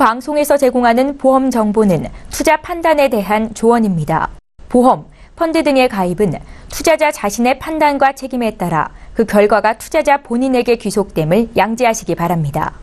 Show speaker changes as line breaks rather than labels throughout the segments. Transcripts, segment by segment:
방송에서 제공하는 보험 정보는 투자 판단에 대한 조언입니다. 보험, 펀드 등의 가입은 투자자 자신의 판단과 책임에 따라 그 결과가 투자자 본인에게 귀속됨을 양지하시기 바랍니다.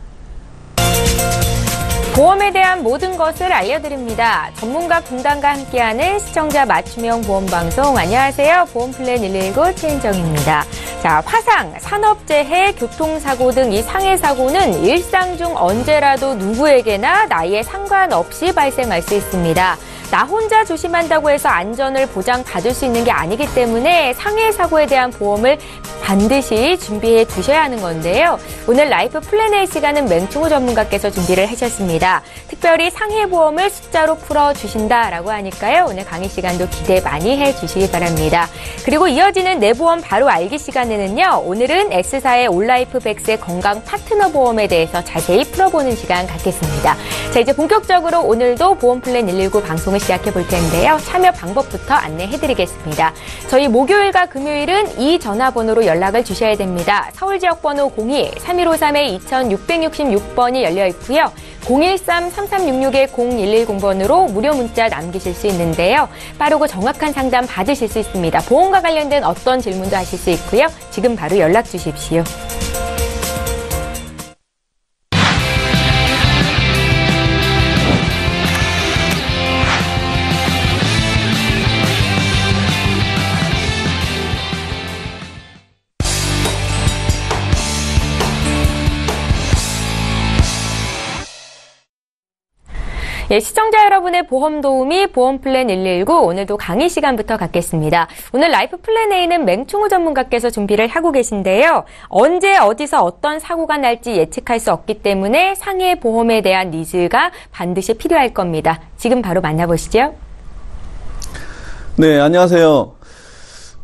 보험에 대한 모든 것을 알려드립니다. 전문가 군단과 함께하는 시청자 맞춤형 보험방송. 안녕하세요. 보험플랜 119 최은정입니다. 자, 화상, 산업재해, 교통사고 등 이 상해사고는 일상 중 언제라도 누구에게나 나이에 상관없이 발생할 수 있습니다. 나 혼자 조심한다고 해서 안전을 보장받을 수 있는 게 아니기 때문에 상해사고에 대한 보험을 반드시 준비해 두셔야 하는 건데요. 오늘 라이프 플랜의 시간은 맹충호 전문가께서 준비를 하셨습니다. 특별히 상해보험을 숫자로 풀어주신다라고 하니까요. 오늘 강의 시간도 기대 많이 해주시기 바랍니다. 그리고 이어지는 내 보험 바로 알기 시간에는요. 오늘은 S사의 올라이프 백스의 건강 파트너 보험에 대해서 자세히 풀어보는 시간 갖겠습니다. 자, 이제 본격적으로 오늘도 보험 플랜 119 방송을 시작해 볼 텐데요. 참여 방법부터 안내해 드리겠습니다. 저희 목요일과 금요일은 이 전화번호로 연락을 주셔야 됩니다. 서울 지역번호 02-3153-2666번이 열려 있고요. 013-3366-0110번으로 무료 문자 남기실 수 있는데요. 빠르고 정확한 상담 받으실 수 있습니다. 보험과 관련된 어떤 질문도 하실 수 있고요. 지금 바로 연락 주십시오. 예, 시청자 여러분의 보험 도우미 보험플랜 119 오늘도 강의 시간부터 갖겠습니다. 오늘 라이프 플랜 A는 맹충호 전문가께서 준비를 하고 계신데요. 언제 어디서 어떤 사고가 날지 예측할 수 없기 때문에 상해 보험에 대한 니즈가 반드시 필요할 겁니다. 지금 바로 만나보시죠.
네, 안녕하세요.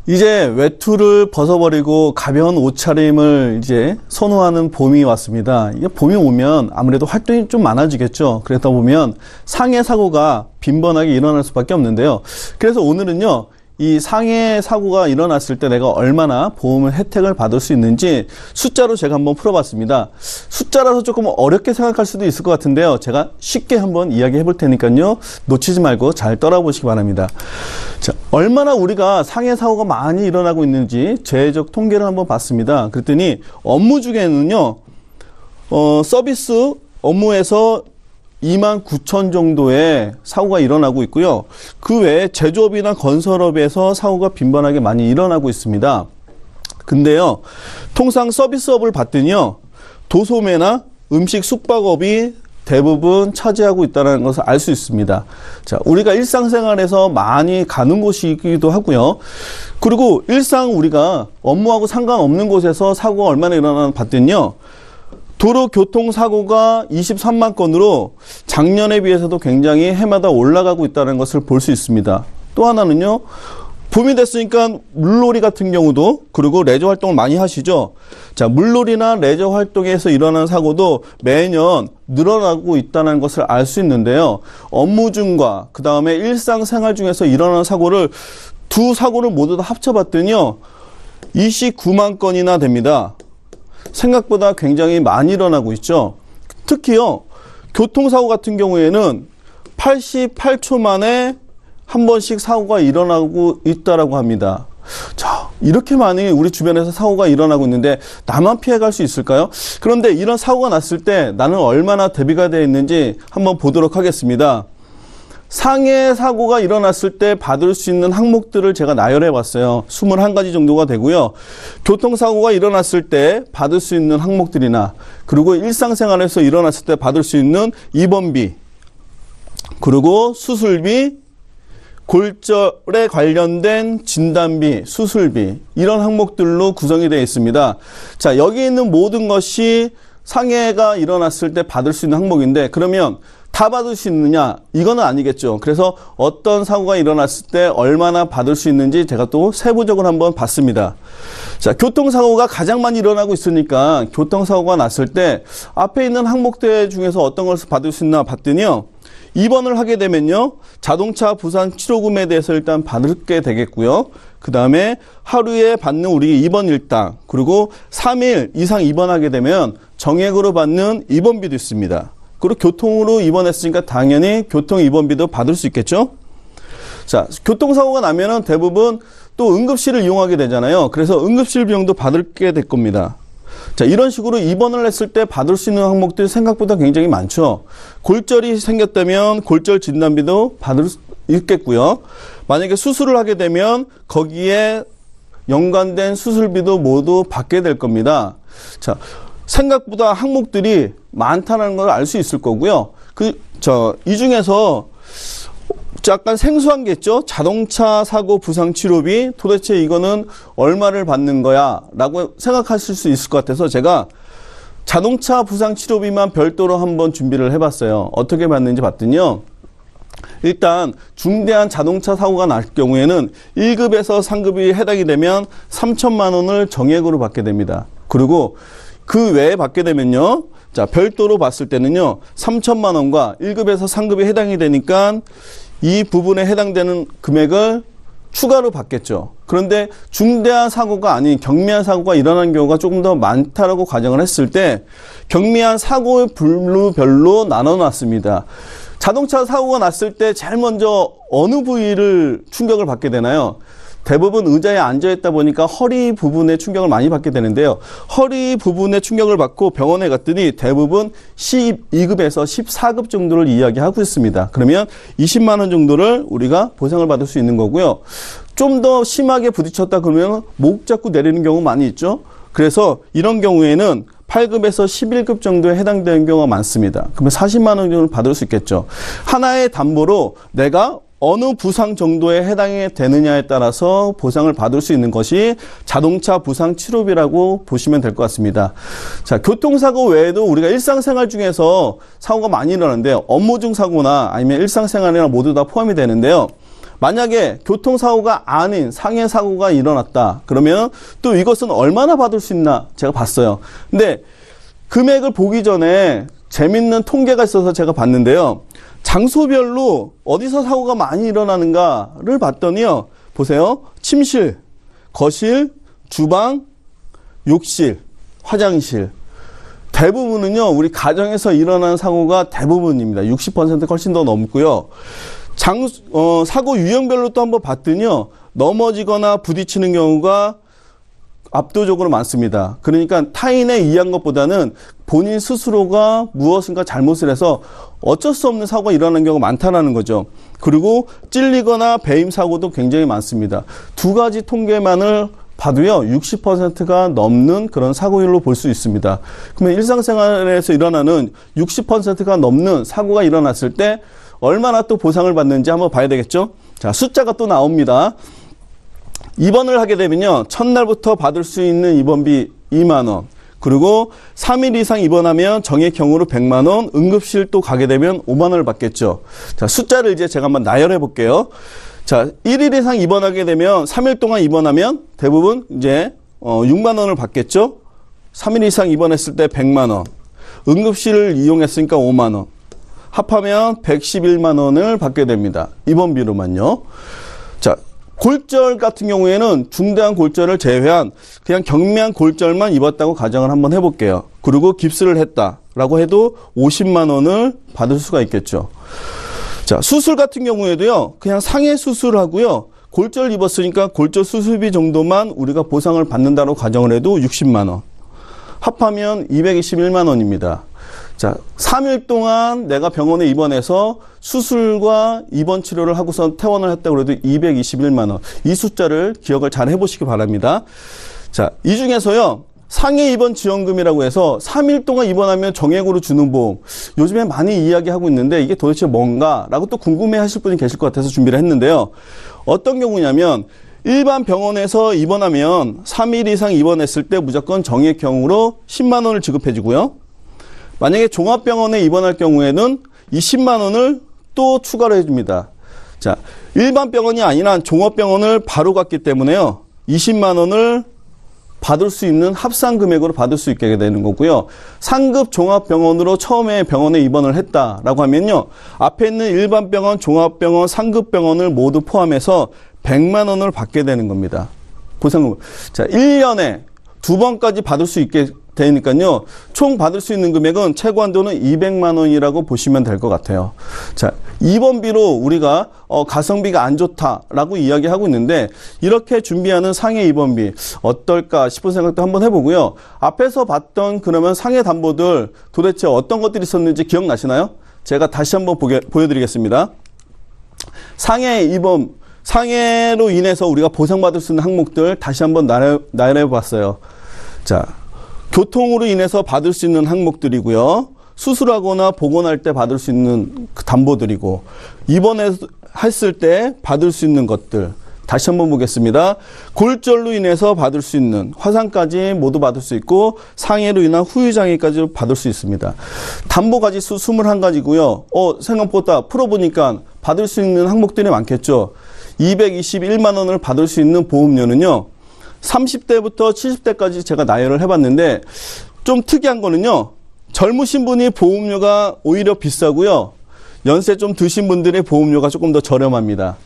이제 외투를 벗어버리고 가벼운 옷차림을 이제 선호하는 봄이 왔습니다. 이게 봄이 오면 아무래도 활동이 좀 많아지겠죠. 그러다 보면 상해 사고가 빈번하게 일어날 수밖에 없는데요. 그래서 오늘은요, 이 상해 사고가 일어났을 때 내가 얼마나 보험을 혜택을 받을 수 있는지 숫자로 제가 한번 풀어봤습니다. 숫자라서 조금 어렵게 생각할 수도 있을 것 같은데요. 제가 쉽게 한번 이야기해 볼 테니까요. 놓치지 말고 잘 따라보시기 바랍니다. 자, 얼마나 우리가 상해 사고가 많이 일어나고 있는지 재해적 통계를 한번 봤습니다. 그랬더니 업무 중에는요, 서비스 업무에서 29,000 정도의 사고가 일어나고 있고요. 그 외에 제조업이나 건설업에서 사고가 빈번하게 많이 일어나고 있습니다. 근데요, 통상 서비스업을 봤더니요, 도소매나 음식 숙박업이 대부분 차지하고 있다는 것을 알 수 있습니다. 자, 우리가 일상생활에서 많이 가는 곳이기도 하고요. 그리고 일상 우리가 업무하고 상관없는 곳에서 사고가 얼마나 일어나나 봤더니요, 도로교통사고가 23만 건으로 작년에 비해서도 굉장히 해마다 올라가고 있다는 것을 볼 수 있습니다. 또 하나는요, 봄이 됐으니까 물놀이 같은 경우도, 그리고 레저 활동을 많이 하시죠. 자, 물놀이나 레저 활동에서 일어나는 사고도 매년 늘어나고 있다는 것을 알 수 있는데요. 업무 중과 그 다음에 일상생활 중에서 일어나는 사고를 두 사고를 모두 다 합쳐봤더니요, 29만 건이나 됩니다. 생각보다 굉장히 많이 일어나고 있죠. 특히요, 교통사고 같은 경우에는 88초 만에 한 번씩 사고가 일어나고 있다라고 합니다. 자, 이렇게 많이 우리 주변에서 사고가 일어나고 있는데 나만 피해갈 수 있을까요? 그런데 이런 사고가 났을 때 나는 얼마나 대비가 되어 있는지 한번 보도록 하겠습니다. 상해 사고가 일어났을 때 받을 수 있는 항목들을 제가 나열해 봤어요. 21가지 정도가 되고요. 교통사고가 일어났을 때 받을 수 있는 항목들이나, 그리고 일상생활에서 일어났을 때 받을 수 있는 입원비, 그리고 수술비, 골절에 관련된 진단비, 수술비, 이런 항목들로 구성이 되어 있습니다. 자, 여기 있는 모든 것이 상해가 일어났을 때 받을 수 있는 항목인데, 그러면 다 받을 수 있느냐? 이거는 아니겠죠. 그래서 어떤 사고가 일어났을 때 얼마나 받을 수 있는지 제가 또 세부적으로 한번 봤습니다. 자, 교통사고가 가장 많이 일어나고 있으니까 교통사고가 났을 때 앞에 있는 항목들 중에서 어떤 것을 받을 수 있나 봤더니요, 입원을 하게 되면요, 자동차 부상 치료금에 대해서 일단 받게 되겠고요. 그 다음에 하루에 받는 우리 입원 일당, 그리고 3일 이상 입원하게 되면 정액으로 받는 입원비도 있습니다. 그리고 교통으로 입원했으니까 당연히 교통 입원비도 받을 수 있겠죠. 자, 교통사고가 나면은 대부분 또 응급실을 이용하게 되잖아요. 그래서 응급실 비용도 받게 될 겁니다. 자, 이런 식으로 입원을 했을 때 받을 수 있는 항목들이 생각보다 굉장히 많죠. 골절이 생겼다면 골절 진단비도 받을 수 있겠고요. 만약에 수술을 하게 되면 거기에 연관된 수술비도 모두 받게 될 겁니다. 자, 생각보다 항목들이 많다는 걸 알 수 있을 거고요. 이 중에서 약간 생소한 게 있죠. 자동차 사고 부상 치료비 도대체 이거는 얼마를 받는 거야? 라고 생각하실 수 있을 것 같아서 제가 자동차 부상 치료비만 별도로 한번 준비를 해봤어요. 어떻게 받는지 봤더니요. 일단 중대한 자동차 사고가 날 경우에는 1급에서 3급이 해당이 되면 3천만 원을 정액으로 받게 됩니다. 그리고 그 외에 받게 되면요. 자, 별도로 봤을 때는요. 3천만 원과 1급에서 3급이 해당이 되니까 이 부분에 해당되는 금액을 추가로 받겠죠. 그런데 중대한 사고가 아닌 경미한 사고가 일어난 경우가 조금 더 많다라고 가정을 했을 때 경미한 사고의 분류별로 나눠놨습니다. 자동차 사고가 났을 때 제일 먼저 어느 부위를 충격을 받게 되나요? 대부분 의자에 앉아있다 보니까 허리 부분에 충격을 많이 받게 되는데요. 허리 부분에 충격을 받고 병원에 갔더니 대부분 12급에서 14급 정도를 이야기하고 있습니다. 그러면 20만 원 정도를 우리가 보상을 받을 수 있는 거고요. 좀 더 심하게 부딪혔다 그러면 목 잡고 내리는 경우 많이 있죠. 그래서 이런 경우에는 8급에서 11급 정도에 해당되는 경우가 많습니다. 그러면 40만 원 정도를 받을 수 있겠죠. 하나의 담보로 내가 어느 부상 정도에 해당이 되느냐에 따라서 보상을 받을 수 있는 것이 자동차 부상 치료비라고 보시면 될 것 같습니다. 자, 교통사고 외에도 우리가 일상생활 중에서 사고가 많이 일어나는데요. 업무 중 사고나 아니면 일상생활이나 모두 다 포함이 되는데요. 만약에 교통사고가 아닌 상해 사고가 일어났다. 그러면 또 이것은 얼마나 받을 수 있나 제가 봤어요. 근데 금액을 보기 전에 재밌는 통계가 있어서 제가 봤는데요. 장소별로 어디서 사고가 많이 일어나는가를 봤더니요. 보세요. 침실, 거실, 주방, 욕실, 화장실. 대부분은요. 우리 가정에서 일어나는 사고가 대부분입니다. 60% 훨씬 더 넘고요. 사고 유형별로 또 한번 봤더니요. 넘어지거나 부딪히는 경우가 압도적으로 많습니다. 그러니까 타인에 의한 것보다는 본인 스스로가 무엇인가 잘못을 해서 어쩔 수 없는 사고가 일어나는 경우가 많다는 거죠. 그리고 찔리거나 배임 사고도 굉장히 많습니다. 두 가지 통계만을 봐도요. 60%가 넘는 그런 사고율로 볼 수 있습니다. 그러면 일상생활에서 일어나는 60%가 넘는 사고가 일어났을 때 얼마나 또 보상을 받는지 한번 봐야 되겠죠. 자, 숫자가 또 나옵니다. 입원을 하게 되면요. 첫날부터 받을 수 있는 입원비 2만 원. 그리고 3일 이상 입원하면 정액형으로 100만 원, 응급실 또 가게 되면 5만 원을 받겠죠. 자, 숫자를 이제 제가 한번 나열해 볼게요. 자, 1일 이상 입원하게 되면 3일 동안 입원하면 대부분 이제 6만 원을 받겠죠. 3일 이상 입원했을 때 100만 원. 응급실을 이용했으니까 5만 원. 합하면 111만 원을 받게 됩니다. 입원비로만요. 자, 골절 같은 경우에는 중대한 골절을 제외한 그냥 경미한 골절만 입었다고 가정을 한번 해볼게요. 그리고 깁스를 했다라고 해도 50만 원을 받을 수가 있겠죠. 자, 수술 같은 경우에도요. 그냥 상해 수술하고요. 골절 입었으니까 골절 수술비 정도만 우리가 보상을 받는다고 가정을 해도 60만 원. 합하면 221만 원입니다. 자, 3일 동안 내가 병원에 입원해서 수술과 입원 치료를 하고서 퇴원을 했다고 해도 221만 원. 이 숫자를 기억을 잘 해보시기 바랍니다. 자, 이 중에서요. 상해 입원 지원금이라고 해서 3일 동안 입원하면 정액으로 주는 보험. 요즘에 많이 이야기하고 있는데 이게 도대체 뭔가라고 또 궁금해 하실 분이 계실 것 같아서 준비를 했는데요. 어떤 경우냐면 일반 병원에서 입원하면 3일 이상 입원했을 때 무조건 정액형으로 10만 원을 지급해 주고요. 만약에 종합병원에 입원할 경우에는 20만 원을 또 추가로 해줍니다. 자, 일반 병원이 아니라 종합병원을 바로 갔기 때문에요. 20만 원을 받을 수 있는 합산 금액으로 받을 수 있게 되는 거고요. 상급 종합병원으로 처음에 병원에 입원을 했다라고 하면요. 앞에 있는 일반 병원, 종합병원, 상급 병원을 모두 포함해서 100만 원을 받게 되는 겁니다. 보상금. 자, 1년에 2번까지 받을 수 있게 되니까요. 총 받을 수 있는 금액은 최고 한도는 200만 원이라고 보시면 될 것 같아요. 자, 입원비로 우리가 가성비가 안 좋다라고 이야기하고 있는데 이렇게 준비하는 상해 입원비 어떨까 싶은 생각도 한번 해보고요. 앞에서 봤던 그러면 상해 담보들 도대체 어떤 것들이 있었는지 기억나시나요? 제가 다시 한번 보여드리겠습니다. 상해로 인해서 우리가 보상받을 수 있는 항목들 다시 한번 나열해봤어요. 자, 교통으로 인해서 받을 수 있는 항목들이고요. 수술하거나 복원할 때 받을 수 있는 그 담보들이고, 입원했을 때 받을 수 있는 것들. 다시 한번 보겠습니다. 골절로 인해서 받을 수 있는 화상까지 모두 받을 수 있고, 상해로 인한 후유장애까지 받을 수 있습니다. 담보 가지수 21가지고요. 생각보다 풀어보니까 받을 수 있는 항목들이 많겠죠. 221만 원을 받을 수 있는 보험료는요. 30대부터 70대까지 제가 나열을 해봤는데 좀 특이한 거는요. 젊으신 분이 보험료가 오히려 비싸고요. 연세 좀 드신 분들의 보험료가 조금 더 저렴합니다.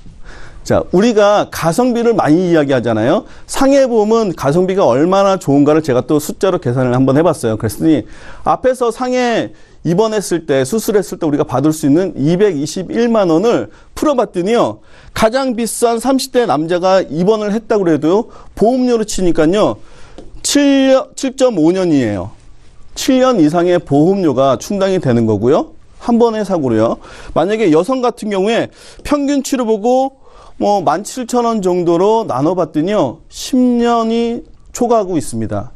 자, 우리가 가성비를 많이 이야기하잖아요. 상해보험은 가성비가 얼마나 좋은가를 제가 또 숫자로 계산을 한번 해봤어요. 그랬더니 앞에서 상해 입원했을 때, 수술했을 때 우리가 받을 수 있는 221만 원을 풀어봤더니요. 가장 비싼 30대 남자가 입원을 했다고 해도 보험료로 치니까요. 7.5년이에요. 7년 이상의 보험료가 충당이 되는 거고요. 한 번의 사고로요. 만약에 여성 같은 경우에 평균 치료보고 17,000원 정도로 나눠봤더니요. 10년이 초과하고 있습니다.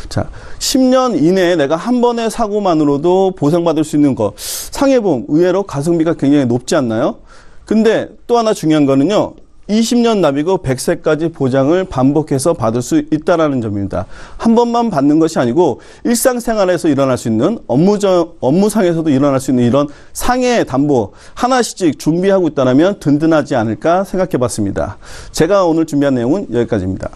자, 10년 이내에 내가 한 번의 사고만으로도 보상받을 수 있는 거. 상해보험 의외로 가성비가 굉장히 높지 않나요? 근데 또 하나 중요한 거는요. 20년 납이고 100세까지 보장을 반복해서 받을 수 있다라는 점입니다. 한 번만 받는 것이 아니고 일상생활에서 일어날 수 있는 업무상에서도 일어날 수 있는 이런 상해 담보 하나씩 준비하고 있다면 든든하지 않을까 생각해 봤습니다. 제가 오늘 준비한 내용은 여기까지입니다.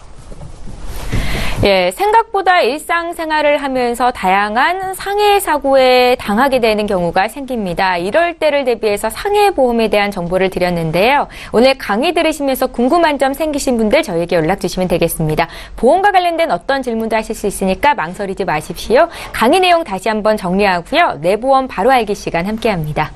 예, 생각보다 일상생활을 하면서 다양한 상해 사고에 당하게 되는 경우가 생깁니다. 이럴 때를 대비해서 상해보험에 대한 정보를 드렸는데요. 오늘 강의 들으시면서 궁금한 점 생기신 분들 저희에게 연락 주시면 되겠습니다. 보험과 관련된 어떤 질문도 하실 수 있으니까 망설이지 마십시오. 강의 내용 다시 한번 정리하고요. 내 보험 바로 알기 시간 함께합니다.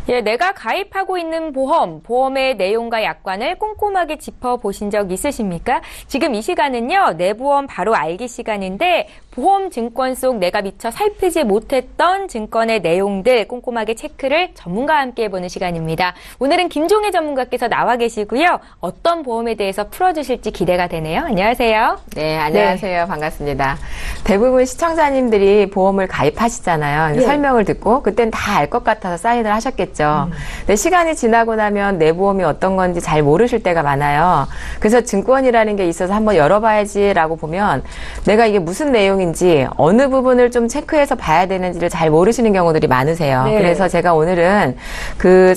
예, 내가 가입하고 있는 보험의 내용과 약관을 꼼꼼하게 짚어보신 적 있으십니까? 지금 이 시간은요, 내 보험 바로 알기 시간인데 보험 증권 속 내가 미처 살피지 못했던 증권의 내용들 꼼꼼하게 체크를 전문가와 함께 해보는 시간입니다. 오늘은 김종혜 전문가께서 나와 계시고요. 어떤 보험에 대해서 풀어주실지 기대가 되네요. 안녕하세요.
네, 안녕하세요. 네. 반갑습니다. 대부분 시청자님들이 보험을 가입하시잖아요. 네. 설명을 듣고 그땐 다 알 것 같아서 사인을 하셨겠죠. 근데 시간이 지나고 나면 내 보험이 어떤 건지 잘 모르실 때가 많아요. 그래서 증권이라는 게 있어서 한번 열어봐야지라고 보면 내가 이게 무슨 내용이 내용인지 어느 부분을 좀 체크해서 봐야 되는지를 잘 모르시는 경우들이 많으세요.
네.
그래서 제가 오늘은 그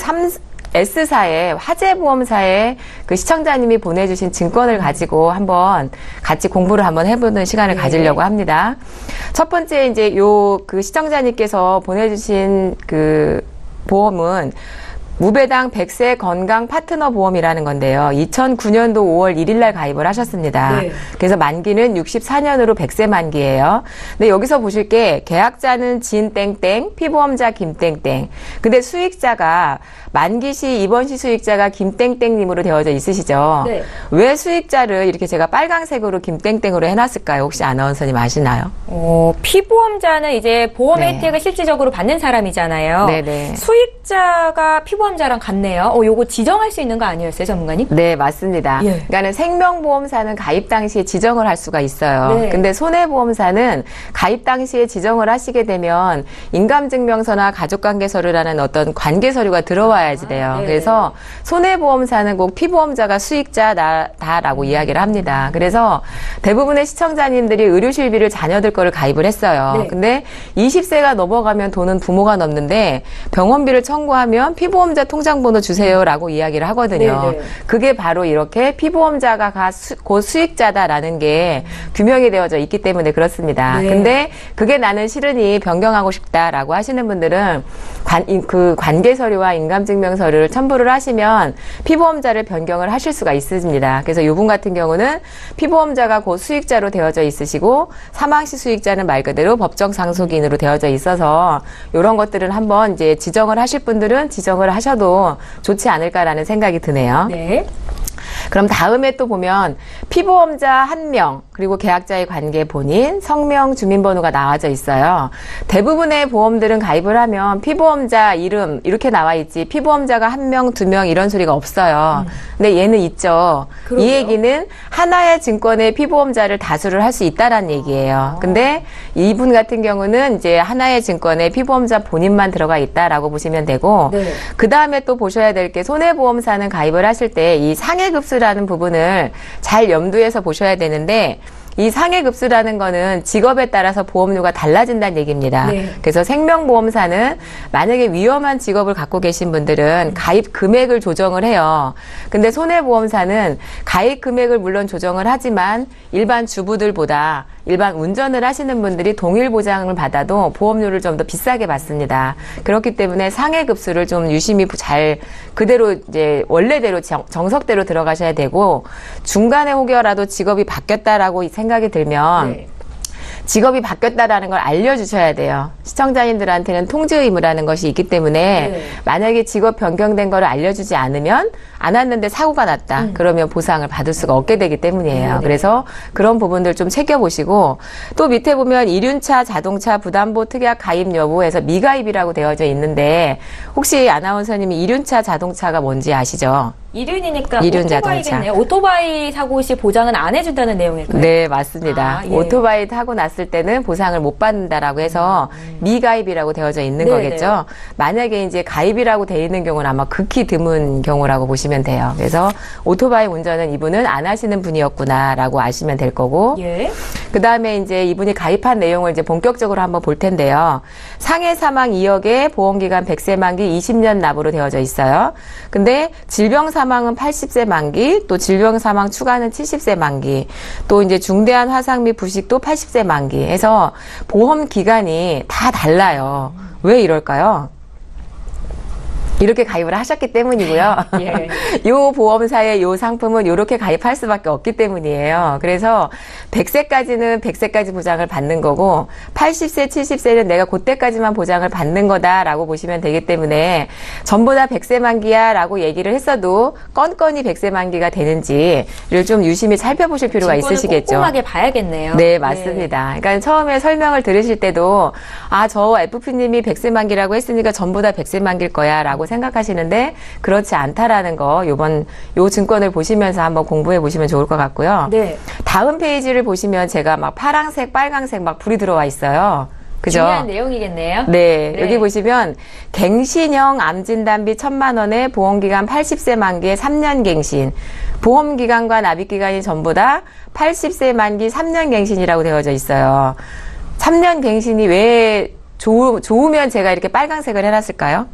S사의 화재보험사의 그 시청자님이 보내주신 증권을 가지고 한번 같이 공부를 한번 해보는 시간을
네.
가지려고 합니다. 첫 번째 이제 그 시청자님께서 보내주신 그 보험은 무배당 100세 건강 파트너 보험이라는 건데요. 2009년도 5월 1일 날 가입을 하셨습니다.
네.
그래서 만기는 64년으로 100세 만기예요. 근데 여기서 보실 게 계약자는 진땡땡, 피보험자 김땡땡. 근데 수익자가 만기 시 입원 시 수익자가 김땡땡님으로 되어져 있으시죠?
네.
왜 수익자를 이렇게 제가 빨강색으로 김땡땡으로 해놨을까요? 혹시 아나운서님 아시나요?
피보험자는 이제 보험
네.
혜택을 실질적으로 받는 사람이잖아요.
네네.
수익자가 피보험자랑 같네요. 요거 지정할 수 있는 거 아니었어요, 전문가님?
네, 맞습니다.
예.
그러니까는 생명보험사는 가입 당시에 지정을 할 수가 있어요.
네.
근데 손해보험사는 가입 당시에 지정을 하시게 되면 인감증명서나 가족관계서류라는 어떤 관계서류가 들어와야지 돼요.
네.
그래서 손해보험사는 꼭 피보험자가 수익자다라고 이야기를 합니다. 그래서 대부분의 시청자님들이 의료실비를 자녀들 거를 가입을 했어요.
네.
근데 20세가 넘어가면 돈은 부모가 넘는데 병원비를 청구하면 피보험자 통장번호 주세요라고 이야기를 하거든요.
네, 네.
그게 바로 이렇게 피보험자가 곧 수익자다라는 게 규명이 되어져 있기 때문에 그렇습니다.
네.
근데 그게 나는 싫으니 변경하고 싶다라고 하시는 분들은 그 관계서류와 인감증명서를 첨부를 하시면 피보험자를 변경을 하실 수가 있습니다. 그래서 이분 같은 경우는 피보험자가 곧 수익자로 되어져 있으시고 사망시 수익자는 말 그대로 법정 상속인으로 되어져 있어서 이런 것들은 한번 이제 지정을 하실 분들은 지정을 하셔도 좋지 않을까라는 생각이 드네요.
네.
그럼 다음에 또 보면 피보험자 1명 그리고 계약자의 관계 본인, 성명, 주민번호가 나와져 있어요. 대부분의 보험들은 가입을 하면 피보험자 이름 이렇게 나와 있지 피보험자가 1명, 2명 이런 소리가 없어요. 근데 얘는 있죠.
그러게요.
이 얘기는 하나의 증권의 피보험자를 다수를 할 수 있다라는 얘기예요. 근데 이분 같은 경우는 이제 하나의 증권의 피보험자 본인만 들어가 있다라고 보시면 되고
네.
그 다음에 또 보셔야 될 게 손해보험사는 가입을 하실 때 이 상해급수라는 부분을 잘 염두에서 보셔야 되는데 이 상해급수라는 거는 직업에 따라서 보험료가 달라진다는 얘기입니다.
네.
그래서 생명보험사는 만약에 위험한 직업을 갖고 계신 분들은 가입 금액을 조정을 해요. 근데 손해보험사는 가입 금액을 물론 조정을 하지만 일반 주부들보다 일반 운전을 하시는 분들이 동일 보장을 받아도 보험료를 좀 더 비싸게 받습니다. 그렇기 때문에 상해급수를 좀 유심히 잘 그대로 이제 원래대로 정석대로 들어가셔야 되고 중간에 혹여라도 직업이 바뀌었다라고 생각이 들면
네.
직업이 바뀌었다라는 걸 알려주셔야 돼요. 시청자님들한테는 통지 의무라는 것이 있기 때문에
네.
만약에 직업 변경된 거를 알려주지 않으면 안 왔는데 사고가 났다. 그러면 보상을 받을 수가 없게 되기 때문이에요.
네.
그래서 그런 부분들 좀 챙겨보시고 또 밑에 보면 이륜차 자동차 부담보 특약 가입 여부에서 미가입이라고 되어져 있는데 혹시 아나운서님이 이륜차 자동차가 뭔지 아시죠?
이륜이니까
이륜
오토바이겠네요. 오토바이 사고 시 보장은 안 해준다는 내용일까요?
네, 맞습니다.
아, 예.
오토바이 타고 났을 때는 보상을 못 받는다라고 해서 미가입이라고 되어져 있는
네네.
거겠죠. 만약에 이제 가입이라고 되어 있는 경우는 아마 극히 드문 경우라고 보시면 돼요. 그래서 오토바이 운전은 이분은 안 하시는 분이었구나라고 아시면 될 거고.
예.
그 다음에 이제 이분이 가입한 내용을 이제 본격적으로 한번 볼 텐데요. 상해 사망 2억에 보험기간 100세 만기 20년 납으로 되어져 있어요. 근데 질병 사망은 80세 만기, 또 질병 사망 추가는 70세 만기, 또 이제 중대한 화상 및 부식도 80세 만기 해서 보험 기간이 다 달라요. 왜 이럴까요? 이렇게 가입을 하셨기 때문이고요.
예.
요 보험사의 요 상품은 요렇게 가입할 수밖에 없기 때문이에요. 그래서 100세까지는 100세까지 보장을 받는 거고 80세, 70세는 내가 그때까지만 보장을 받는 거다라고 보시면 되기 때문에 전부 다 100세 만기야 라고 얘기를 했어도 건건이 100세 만기가 되는지를 좀 유심히 살펴보실 필요가
증권을
있으시겠죠.
꼼꼼하게 봐야겠네요.
네, 맞습니다. 그러니까 처음에 설명을 들으실 때도 저 FP님이 100세 만기라고 했으니까 전부 다 100세 만기일 거야 라고 생각하시는데 그렇지 않다라는 거 요 증권을 보시면서 한번 공부해 보시면 좋을 것 같고요.
네.
다음 페이지를 보시면 제가 막 파랑색, 빨강색 막 불이 들어와 있어요. 그죠?
중요한 내용이겠네요.
네,
네.
여기 보시면 갱신형 암진단비 1,000만 원에 보험기간 80세 만기에 3년 갱신. 보험기간과 납입기간이 전부 다 80세 만기 3년 갱신이라고 되어져 있어요. 3년 갱신이 왜 좋으면 제가 이렇게 빨간색을 해놨을까요?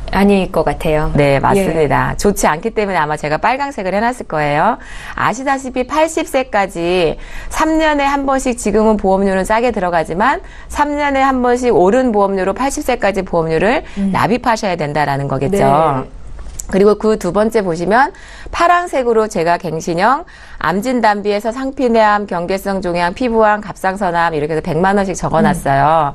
아닐 것 같아요.
네, 맞습니다. 좋지 않기 때문에 아마 제가 빨간색을 해놨을 거예요. 아시다시피 80세까지 3년에 한 번씩 지금은 보험료는 싸게 들어가지만 3년에 한 번씩 오른 보험료로 80세까지 보험료를 납입하셔야 된다라는 거겠죠.
네.
그리고 그 두 번째 보시면 파란색으로 제가 갱신형 암진단비에서 상피내암, 경계성 종양, 피부암, 갑상선암 이렇게 해서 100만 원씩 적어놨어요.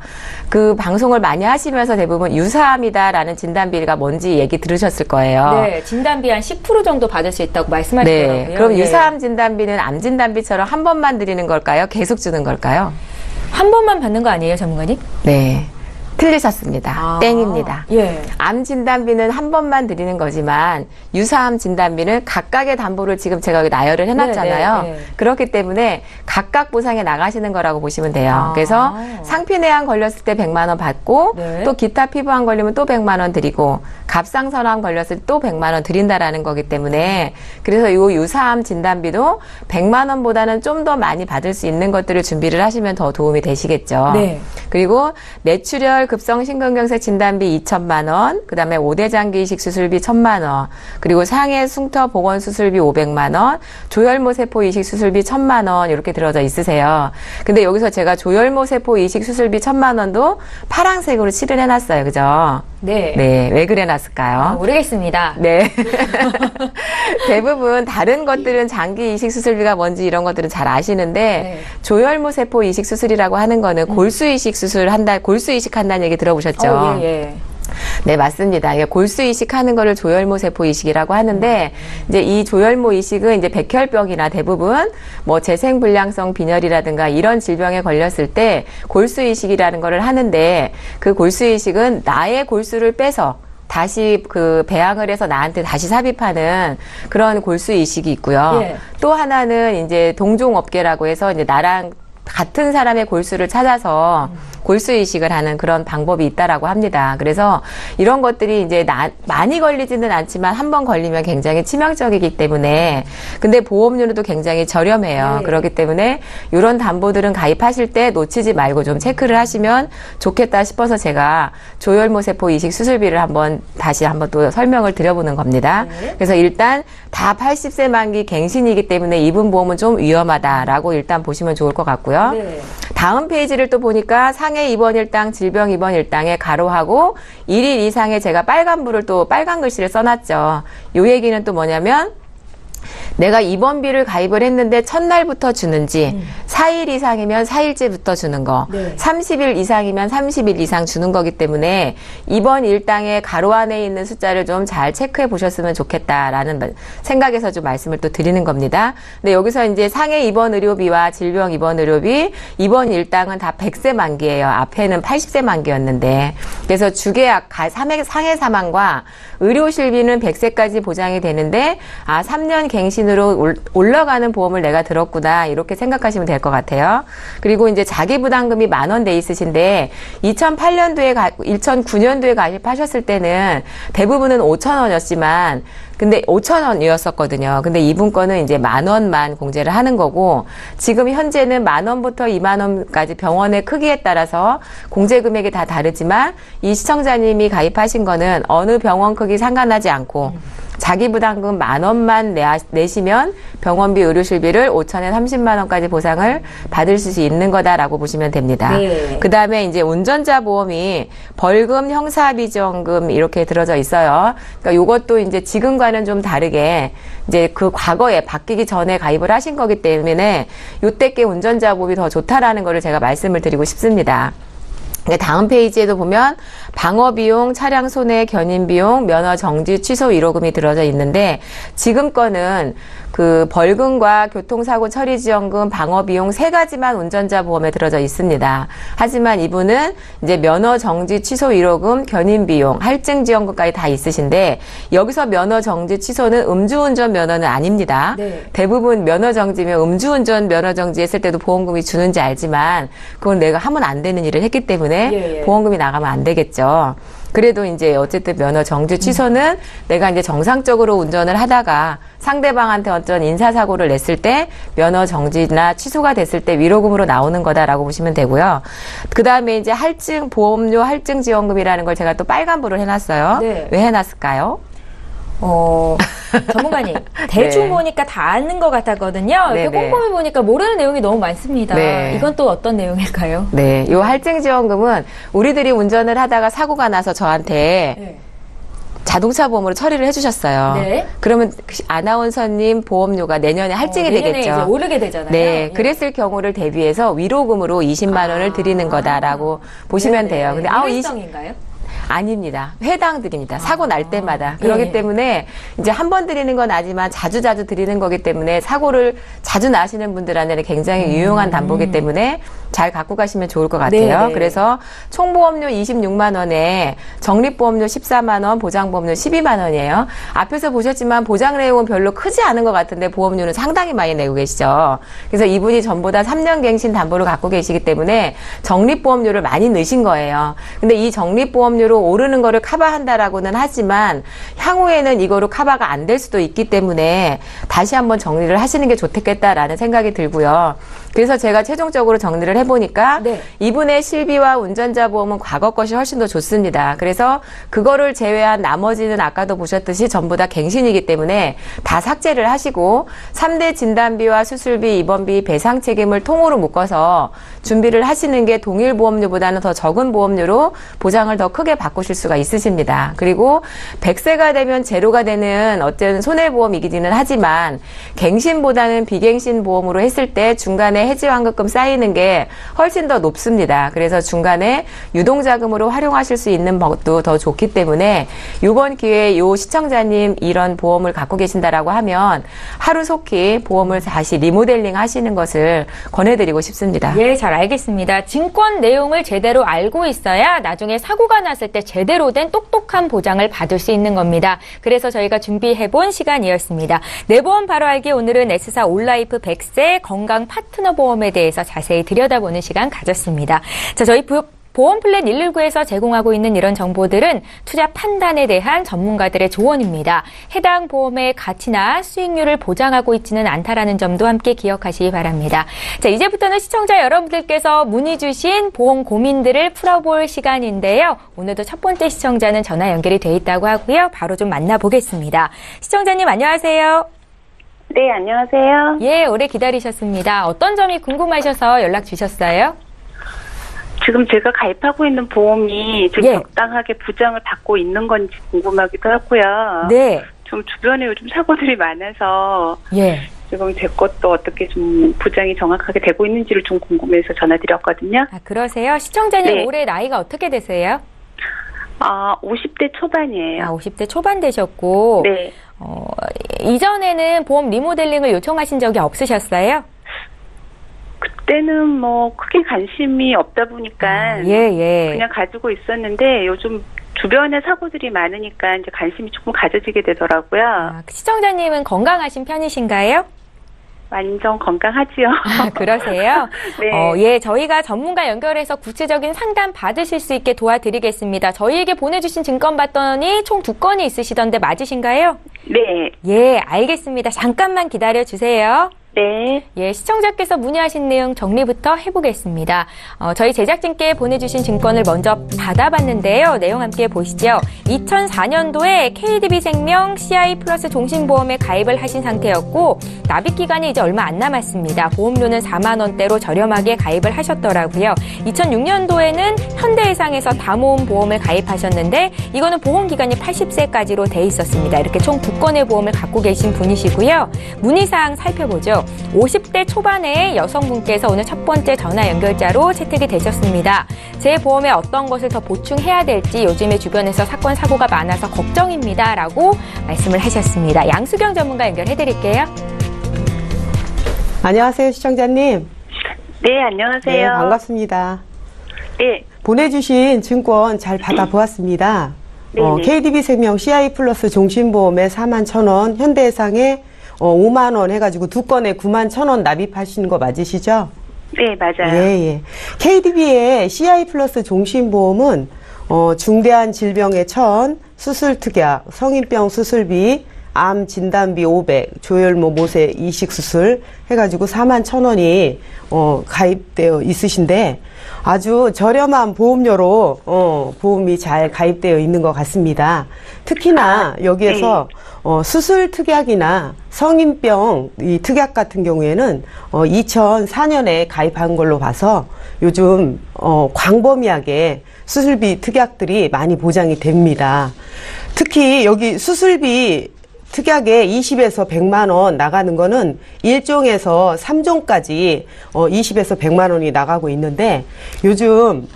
그 방송을 많이 하시면서 대부분 유사암이다라는 진단비가 뭔지 얘기 들으셨을 거예요.
네, 진단비 한 10% 정도 받을 수 있다고 말씀하시더라고요.
네, 그럼
예.
유사암 진단비는 암 진단비처럼 한 번만 드리는 걸까요? 계속 주는 걸까요?
한 번만 받는 거 아니에요, 전문가님?
네, 틀리셨습니다. 땡입니다.
예.
암 진단비는 한 번만 드리는 거지만 유사암 진단비는 각각의 담보를 지금 제가 여기 나열을 해놨잖아요.
네, 네, 네.
그렇기 때문에 각각 보상에 나가시는 거라고 보시면 돼요.
아.
그래서 상피내암 걸렸을 때 100만 원 받고
네.
또 기타 피부암 걸리면 또 100만 원 드리고 갑상선암 걸렸을 때 또 100만 원 드린다라는 거기 때문에 그래서 이 유사암 진단비도 100만 원보다는 좀 더 많이 받을 수 있는 것들을 준비를 하시면 더 도움이 되시겠죠.
네.
그리고 뇌출혈 급성 심근경색 진단비 2천만 원, 그다음에 5대 장기 이식 수술비 1,000만 원, 그리고 상해 숭터 복원 수술비 500만 원, 조혈모 세포 이식 수술비 1,000만 원 이렇게 들어져 있으세요. 근데 여기서 제가 조혈모 세포 이식 수술비 1,000만 원도 파란색으로 칠을 해놨어요, 그죠?
네.
네, 왜 그래놨을까요?
모르겠습니다.
네. 대부분 다른 것들은 장기 이식 수술비가 뭔지 이런 것들은 잘 아시는데
네.
조혈모 세포 이식 수술이라고 하는 거는 골수 이식 수술 골수 이식한다는 얘기 들어보셨죠?
예, 예.
네, 맞습니다. 이게 골수 이식하는 거를 조혈모 세포 이식이라고 하는데, 이제 이 조혈모 이식은 이제 백혈병이나 대부분 뭐 재생불량성 빈혈이라든가 이런 질병에 걸렸을 때 골수 이식이라는 거를 하는데, 그 골수 이식은 나의 골수를 빼서 다시 그 배양을 해서 나한테 다시 삽입하는 그런 골수 이식이 있고요.
예.
또 하나는 이제 동종업계라고 해서 이제 나랑 같은 사람의 골수를 찾아서 골수 이식을 하는 그런 방법이 있다라고 합니다. 그래서 이런 것들이 이제 많이 걸리지는 않지만 한 번 걸리면 굉장히 치명적이기 때문에 근데 보험료는 또 굉장히 저렴해요.
네.
그렇기 때문에 이런 담보들은 가입하실 때 놓치지 말고 좀 체크를 하시면 좋겠다 싶어서 제가 조혈모 세포 이식 수술비를 다시 한번 또 설명을 드려보는 겁니다.
네.
그래서 일단 다 80세 만기 갱신이기 때문에 이분 보험은 좀 위험하다라고 일단 보시면 좋을 것 같고요.
네.
다음 페이지를 또 보니까 상해 입원 일당, 질병 입원 일당에 가로하고 1일 이상의 제가 빨간불을 또 빨간 글씨를 써놨죠. 요 얘기는 또 뭐냐면 내가 입원비를 가입을 했는데 첫날부터 주는지 4일 이상이면 4일째부터 주는 거,
네.
30일 이상이면 30일 이상 주는 거기 때문에 입원 일당의 가로 안에 있는 숫자를 좀 잘 체크해 보셨으면 좋겠다라는 생각에서 좀 말씀을 또 드리는 겁니다. 근데 여기서 이제 상해 입원 의료비와 질병 입원 의료비, 입원 일당은 다 100세 만기예요. 앞에는 80세 만기였는데. 그래서 주계약, 상해 사망과 의료실비는 100세까지 보장이 되는데 3년 갱신으로 올라가는 보험을 내가 들었구나 이렇게 생각하시면 될 것 같아요. 그리고 이제 자기부담금이 10,000원 돼 있으신데 2009년도에 가입하셨을 때는 대부분은 5,000원이었지만 근데 5,000원이었었거든요. 근데 이분 거는 이제 10,000원만 공제를 하는 거고 지금 현재는 10,000원부터 20,000원까지 병원의 크기에 따라서 공제 금액이 다 다르지만 이 시청자님이 가입하신 거는 어느 병원 크기 상관하지 않고 자기 부담금 10,000원만 내시면 병원비 의료실비를 5,000에 30만 원까지 보상을 받을 수 있는 거다라고 보시면 됩니다.
네.
그 다음에 이제 운전자 보험이 벌금, 형사비정금 이렇게 들어져 있어요. 그러니까 요것도 이제 지금과는 좀 다르게 이제 그 과거에 바뀌기 전에 가입을 하신 거기 때문에 요때께 운전자 보험이 더 좋다라는 거를 제가 말씀을 드리고 싶습니다. 다음 페이지에도 보면 방어비용, 차량 손해, 견인비용, 면허 정지 취소 위로금이 들어져 있는데 지금 거는 그 벌금과 교통사고 처리지원금, 방어비용 3가지만 운전자 보험에 들어져 있습니다. 하지만 이분은 이제 면허 정지 취소 위로금, 견인비용, 할증지원금까지 다 있으신데 여기서 면허 정지 취소는 음주운전 면허는 아닙니다.
네.
대부분 면허 정지면 음주운전 면허 정지했을 때도 보험금이 주는지 알지만 그건 내가 하면 안 되는 일을 했기 때문에 보험금이 나가면 안 되겠죠. 그래도 이제 어쨌든 면허 정지 취소는 내가 이제 정상적으로 운전을 하다가 상대방한테 어떤 인사사고를 냈을 때 면허 정지나 취소가 됐을 때 위로금으로 나오는 거다라고 보시면 되고요. 그 다음에 이제 보험료 할증지원금이라는 걸 제가 또 빨간불을 해놨어요.
네.
왜 해놨을까요?
전문가님, 대충
네.
보니까 다 아는 것 같았거든요. 이렇게
네네.
꼼꼼히 보니까 모르는 내용이 너무 많습니다.
네.
이건 또 어떤 내용일까요?
네, 이 할증지원금은 우리들이 운전을 하다가 사고가 나서 저한테 자동차 보험으로 처리를 해주셨어요.
네.
그러면 아나운서님 보험료가 내년에 할증이
내년에
되겠죠.
이제 오르게 되잖아요.
네,
예.
그랬을 경우를 대비해서 위로금으로 20만 원을 드리는 거다라고 보시면 돼요. 근데
일회성인가요?
아닙니다. 회당 드립니다. 사고 날 때마다. 그렇기 때문에 이제 한 번 드리는 건 아니지만 자주 드리는 거기 때문에 사고를 자주 나시는 분들한테는 굉장히 유용한 담보기 때문에 잘 갖고 가시면 좋을 것 같아요.
네네.
그래서 총보험료 26만 원에 적립보험료 14만 원, 보장보험료 12만 원이에요. 앞에서 보셨지만 보장 내용은 별로 크지 않은 것 같은데 보험료는 상당히 많이 내고 계시죠. 그래서 이분이 전보다 3년 갱신 담보를 갖고 계시기 때문에 적립보험료를 많이 넣으신 거예요. 근데 이 적립보험료로 오르는 거를 커버한다라고는 하지만 향후에는 이거로 커버가 안 될 수도 있기 때문에 다시 한번 정리를 하시는 게 좋겠다라는 생각이 들고요. 그래서 제가 최종적으로 정리를 해보니까 이분의 실비와 운전자 보험은 과거 것이 훨씬 더 좋습니다. 그래서 그거를 제외한 나머지는 아까도 보셨듯이 전부 다 갱신이기 때문에 다 삭제를 하시고 3대 진단비와 수술비, 입원비, 배상 책임을 통으로 묶어서 준비를 하시는 게 동일 보험료보다는 더 적은 보험료로 보장을 더 크게 바꾸실 수가 있으십니다. 그리고 100세가 되면 제로가 되는 어떤 손해보험이기는 하지만 갱신보다는 비갱신 보험으로 했을 때 중간에 해지환급금 쌓이는 게 훨씬 더 높습니다. 그래서 중간에 유동자금으로 활용하실 수 있는 것도 더 좋기 때문에 이번 기회에 요 시청자님 이런 보험을 갖고 계신다라고 하면 하루속히 보험을 다시 리모델링 하시는 것을 권해드리고 싶습니다.
예, 잘 알겠습니다. 증권 내용을 제대로 알고 있어야 나중에 사고가 났을 때 제대로 된 똑똑한 보장을 받을 수 있는 겁니다. 그래서 저희가 준비해본 시간이었습니다. 내 보험 바로 알기, 오늘은 S사 올라이프 100세 건강 파트너 보험에 대해서 자세히 들여다보는 시간 가졌습니다. 자, 저희 보험 플랜 119에서 제공하고 있는 이런 정보들은 투자 판단에 대한 전문가들의 조언입니다. 해당 보험의 가치나 수익률을 보장하고 있지는 않다라는 점도 함께 기억하시기 바랍니다. 자, 이제부터는 시청자 여러분들께서 문의 주신 보험 고민들을 풀어볼 시간인데요. 오늘도 첫 번째 시청자는 전화 연결이 돼 있다고 하고요. 바로 좀 만나보겠습니다. 시청자님 안녕하세요.
네, 안녕하세요.
예, 오래 기다리셨습니다. 어떤 점이 궁금하셔서 연락 주셨어요?
지금 제가 가입하고 있는 보험이 지금 적당하게 부장을 받고 있는 건지 궁금하기도 하고요.
네.
좀 주변에 요즘 사고들이 많아서 지금 제 것도 어떻게 좀 부장이 정확하게 되고 있는지를 좀 궁금해서 전화드렸거든요.
아, 그러세요? 시청자님 올해 나이가 어떻게 되세요?
50대 초반이에요.
50대 초반 되셨고.
네.
이전에는 보험 리모델링을 요청하신 적이 없으셨어요?
그때는 뭐 크게 관심이 없다 보니까 그냥 가지고 있었는데 요즘 주변에 사고들이 많으니까 이제 관심이 조금 가져지게 되더라고요.
시청자님은 건강하신 편이신가요?
완전 건강하지요.
그러세요?
네.
저희가 전문가 연결해서 구체적인 상담 받으실 수 있게 도와드리겠습니다. 저희에게 보내주신 증권 봤더니 총 2건이 있으시던데 맞으신가요?
네.
예, 알겠습니다. 잠깐만 기다려주세요.
네.
예, 시청자께서 문의하신 내용 정리부터 해보겠습니다. 저희 제작진께 보내주신 증권을 먼저 받아봤는데요. 내용 함께 보시죠. 2004년도에 KDB생명 CI 플러스 종신보험에 가입을 하신 상태였고 납입 기간이 이제 얼마 안 남았습니다. 보험료는 4만 원대로 저렴하게 가입을 하셨더라고요. 2006년도에는 현대해상에서 다모험 보험을 가입하셨는데 이거는 보험 기간이 80세까지로 돼 있었습니다. 이렇게 총 2건의 보험을 갖고 계신 분이시고요. 문의사항 살펴보죠. 50대 초반의 여성분께서 오늘 첫 번째 전화 연결자로 채택이 되셨습니다. 제 보험에 어떤 것을 더 보충해야 될지 요즘에 주변에서 사건, 사고가 많아서 걱정입니다. 라고 말씀을 하셨습니다. 양수경 전문가 연결해드릴게요.
안녕하세요, 시청자님.
네, 안녕하세요.
네, 반갑습니다.
네.
보내주신 증권 잘 받아보았습니다.
네네.
KDB생명 CI 플러스 종신보험에 41,000원, 현대해상에 5만원 해가지고 두 건에 91,000원 납입하시는 거 맞으시죠?
네, 맞아요.
예. KDB의 CI 플러스 종신보험은 중대한 질병의 1,000, 수술특약, 성인병 수술비, 암 진단비 500, 조혈모 모세 이식 수술 해가지고 41,000원이 가입되어 있으신데 아주 저렴한 보험료로 보험이 잘 가입되어 있는 것 같습니다. 특히나 여기에서 수술 특약이나 성인병 이 특약 같은 경우에는 2004년에 가입한 걸로 봐서 요즘 광범위하게 수술비 특약들이 많이 보장이 됩니다. 특히 여기 수술비 특약에 20에서 100만 원 나가는 거는 1종에서 3종까지 20에서 100만 원이 나가고 있는데 요즘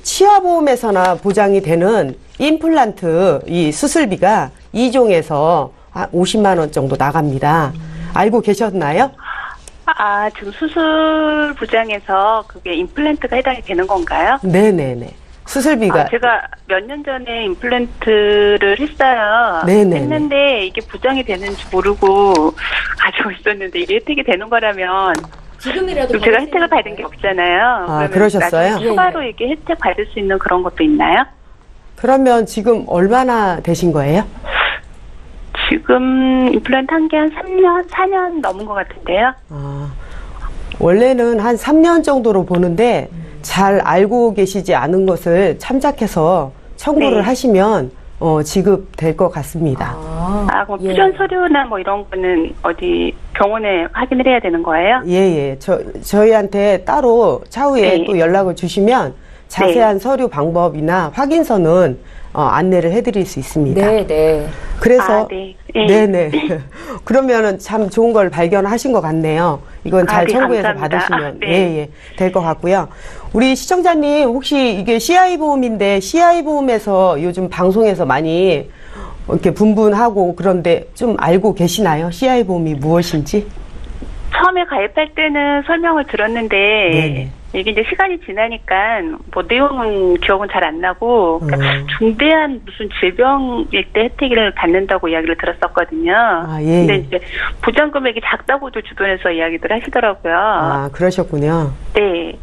치아보험에서나 보장이 되는 임플란트 이 수술비가 2종에서 50만 원 정도 나갑니다. 알고 계셨나요?
지금 수술 부장에서 그게 임플란트가 해당이 되는 건가요?
네네네. 수술비가.
제가 몇 년 전에 임플란트를 했어요.
네네.
했는데 이게 부정이 되는지 모르고 가지고 있었는데 이게 혜택이 되는 거라면
지금이라도
제가 혜택을 받은 게 없잖아요.
그러셨어요?
나중에 추가로 이게 혜택 받을 수 있는 그런 것도 있나요?
그러면 지금 얼마나 되신 거예요?
지금 임플란트 한 게 한 3년, 4년 넘은 것 같은데요.
원래는 한 3년 정도로 보는데 잘 알고 계시지 않은 것을 참작해서 청구를 하시면 지급될 것 같습니다.
그럼 부전 서류나 뭐 이런 거는 어디 병원에 확인을 해야 되는 거예요?
예. 저희한테 따로 차후에 또 연락을 주시면 자세한 서류 방법이나 확인서는 안내를 해드릴 수 있습니다.
네.
그래서 네네. 그러면은 참 좋은 걸 발견하신 것 같네요. 이건 잘 청구해서 받으시면 될 것 같고요. 우리 시청자님 혹시 이게 CI 보험인데 CI 보험에서 요즘 방송에서 많이 이렇게 분분하고 그런데 좀 알고 계시나요? CI 보험이 무엇인지?
처음에 가입할 때는 설명을 들었는데 이게 이제 시간이 지나니까 뭐 내용은 기억은 잘 안 나고 그러니까 중대한 무슨 질병일 때 혜택을 받는다고 이야기를 들었었거든요. 근데 이제 보장 금액이 작다고도 주변에서 이야기들 하시더라고요.
그러셨군요.
네.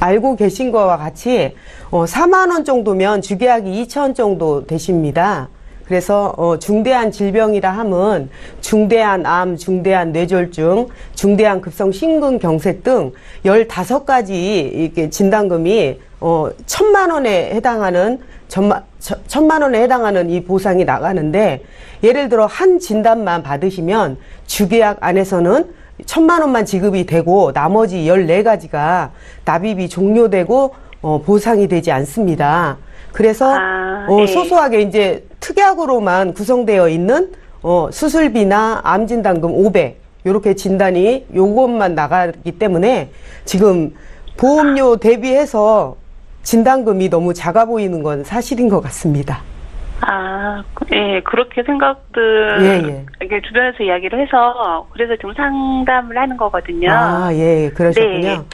알고 계신 거와 같이 4만 원 정도면 주계약이 2천 정도 되십니다. 그래서 중대한 질병이라 함은 중대한 암, 중대한 뇌졸중, 중대한 급성 심근경색 등 15가지 이렇게 진단금이 1,000만 원에 해당하는 1,000만 원에 해당하는 이 보상이 나가는데 예를 들어 한 진단만 받으시면 주계약 안에서는 1,000만 원만 지급이 되고 나머지 14가지가 납입이 종료되고 보상이 되지 않습니다. 그래서 소소하게 이제 특약으로만 구성되어 있는 수술비나 암진단금 500 이렇게 진단이 요것만 나가기 때문에 지금 보험료 대비해서 진단금이 너무 작아 보이는 건 사실인 것 같습니다.
그렇게 생각들 이게 주변에서 이야기를 해서 그래서 지금 상담을 하는 거거든요.
그러셨군요.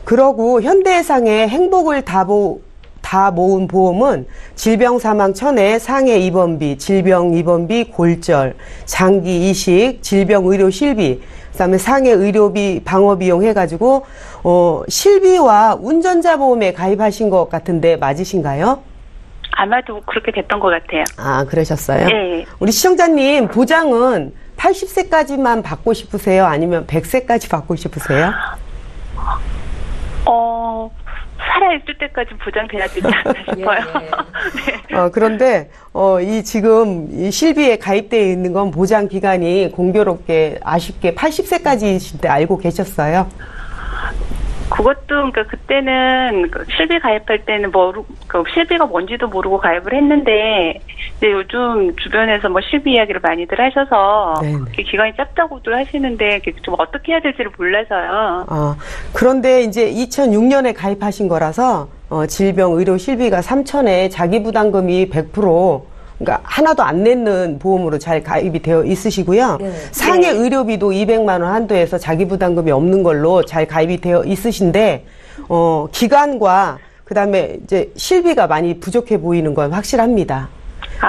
그러고 현대해상의 행복을 다 모은 보험은 질병 사망 1,000에 상해 입원비, 질병 입원비, 골절, 장기 이식, 질병 의료 실비, 그다음에 상해 의료비, 방어비용 해가지고 실비와 운전자 보험에 가입하신 것 같은데 맞으신가요?
아마도 그렇게 됐던 것 같아요.
그러셨어요? 우리 시청자님 보장은 80세까지만 받고 싶으세요? 아니면 100세까지 받고 싶으세요?
살아있을 때까지 보장돼야 되지 않나 싶어요.
그런데 지금 이 실비에 가입되어 있는 건 보장 기간이 공교롭게 아쉽게 80세까지이실 때 알고 계셨어요?
그것도 그러니까 그때는 실비 가입할 때는 실비가 뭔지도 모르고 가입을 했는데 이제 요즘 주변에서 뭐 실비 이야기를 많이들 하셔서 기간이 짧다고들 하시는데 좀 어떻게 해야 될지를 몰라서요.
그런데 이제 2006년에 가입하신 거라서 질병 의료 실비가 3,000에 자기 부담금이 100% 그러니까 하나도 안 내는 보험으로 잘 가입이 되어 있으시고요.
네.
상해 의료비도 200만 원 한도에서 자기 부담금이 없는 걸로 잘 가입이 되어 있으신데 기간과 그다음에 이제 실비가 많이 부족해 보이는 건 확실합니다.